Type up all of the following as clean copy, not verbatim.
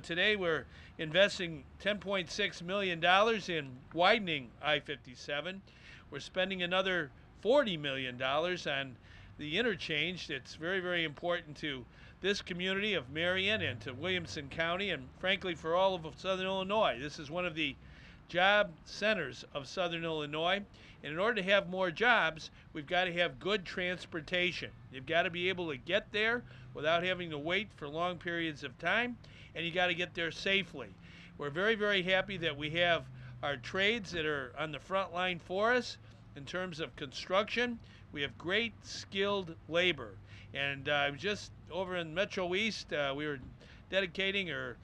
Today we're investing $10.6 million in widening I-57. We're spending another $40 million on the interchange. It's very, very important to this community of Marion and to Williamson County, and frankly for all of Southern Illinois. This is one of the job centers of Southern Illinois, and in order to have more jobs, we've got to have good transportation. You've got to be able to get there without having to wait for long periods of time, and you got to get there safely. We're very, very happy that we have our trades that are on the front line for us in terms of construction. We have great skilled labor, and just over in Metro East, we were dedicating or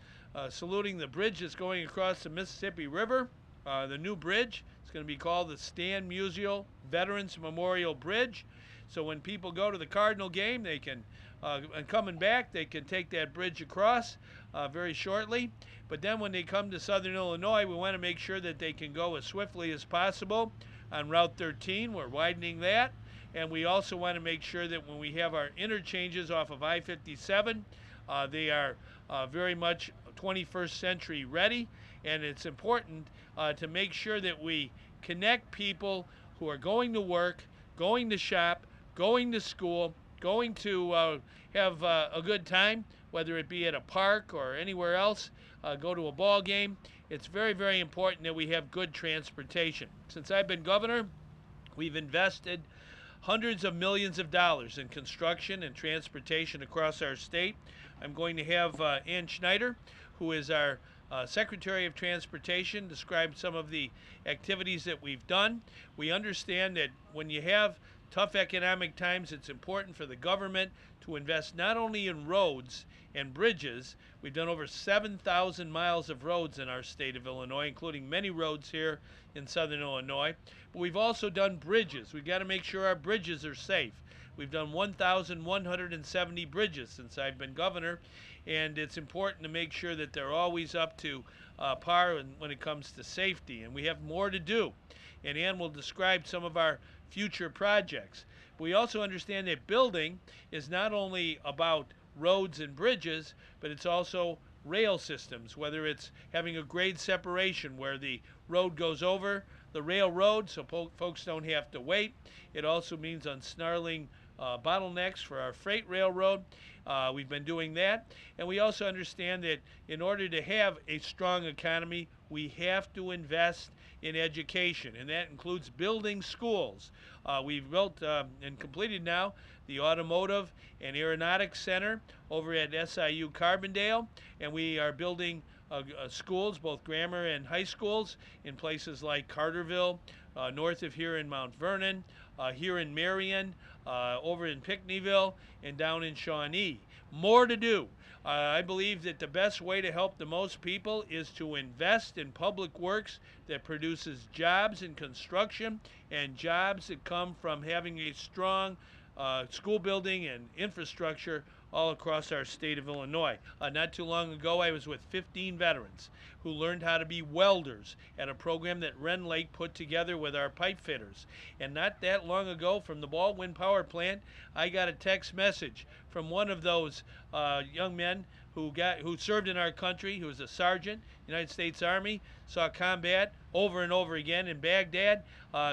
saluting the bridge that's going across the Mississippi River. The new bridge is going to be called the Stan Musial Veterans Memorial Bridge. So when people go to the Cardinal game, they can, and coming back, they can take that bridge across very shortly. But then when they come to Southern Illinois, we want to make sure that they can go as swiftly as possible on Route 13. We're widening that. And we also want to make sure that when we have our interchanges off of I-57, they are very much 21st century ready, and it's important to make sure that we connect people who are going to work, going to shop, going to school, going to have a good time, whether it be at a park or anywhere else, go to a ball game. It's very, very important that we have good transportation. Since I've been governor, we've invested hundreds of millions of dollars in construction and transportation across our state. I'm going to have Ann Schneider, who is our Secretary of Transportation, describe some of the activities that we've done. We understand that when you have tough economic times, it's important for the government to invest not only in roads and bridges. We've done over 7,000 miles of roads in our state of Illinois, including many roads here in Southern Illinois. But we've also done bridges. We've got to make sure our bridges are safe. We've done 1,170 bridges since I've been governor, and it's important to make sure that they're always up to par when it comes to safety, and we have more to do. And Ann will describe some of our future projects. We also understand that building is not only about roads and bridges, but it's also rail systems, whether it's having a grade separation where the road goes over the railroad so folks don't have to wait. It also means unsnarling bottlenecks for our freight railroad. We've been doing that. And we also understand that in order to have a strong economy, we have to invest in education, and that includes building schools. We've built and completed now the Automotive and Aeronautics Center over at SIU Carbondale, and we are building schools, both grammar and high schools, in places like Carterville, north of here in Mount Vernon, here in Marion, over in Pinckneyville, and down in Shawnee. More to do. I believe that the best way to help the most people is to invest in public works that produces jobs in construction and jobs that come from having a strong school building and infrastructure all across our state of Illinois. Not too long ago, I was with 15 veterans who learned how to be welders at a program that Wren Lake put together with our pipe fitters. And not that long ago, from the Baldwin Power Plant, I got a text message from one of those young men who served in our country, who was a sergeant, United States Army, saw combat over and over again in Baghdad.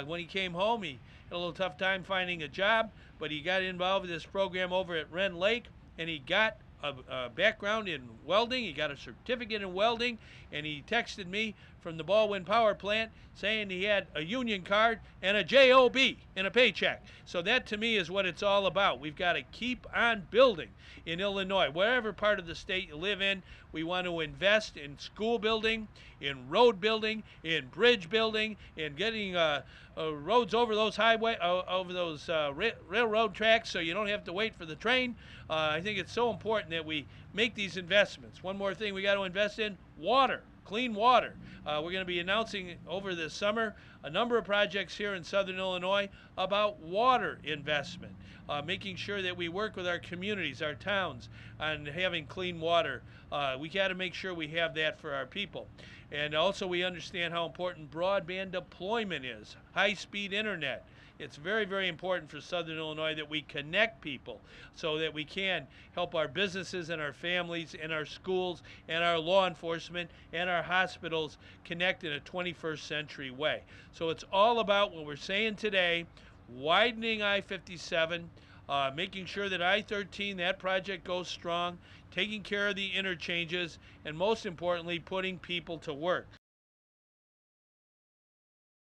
When he came home, he had a little tough time finding a job, but he got involved with this program over at Wren Lake, and he got a background in welding. He got a certificate in welding, and he texted me from the Baldwin Power Plant saying he had a union card and a job and a paycheck. So that to me is what it's all about. We've got to keep on building in Illinois. Wherever part of the state you live in, we want to invest in school building, in road building, in bridge building, in getting roads over those railroad tracks so you don't have to wait for the train. I think it's so important that we make these investments. One more thing we got to invest in: water. Clean water. We're going to be announcing over this summer a number of projects here in Southern Illinois about water investment, making sure that we work with our communities, our towns, on having clean water We got to make sure we have that for our people. And also we understand how important broadband deployment is, high-speed internet. It's very, very important for Southern Illinois that we connect people so that we can help our businesses and our families and our schools and our law enforcement and our hospitals connect in a 21st century way. So it's all about what we're saying today, widening I-57, making sure that I-13, that project goes strong, taking care of the interchanges, and most importantly, putting people to work.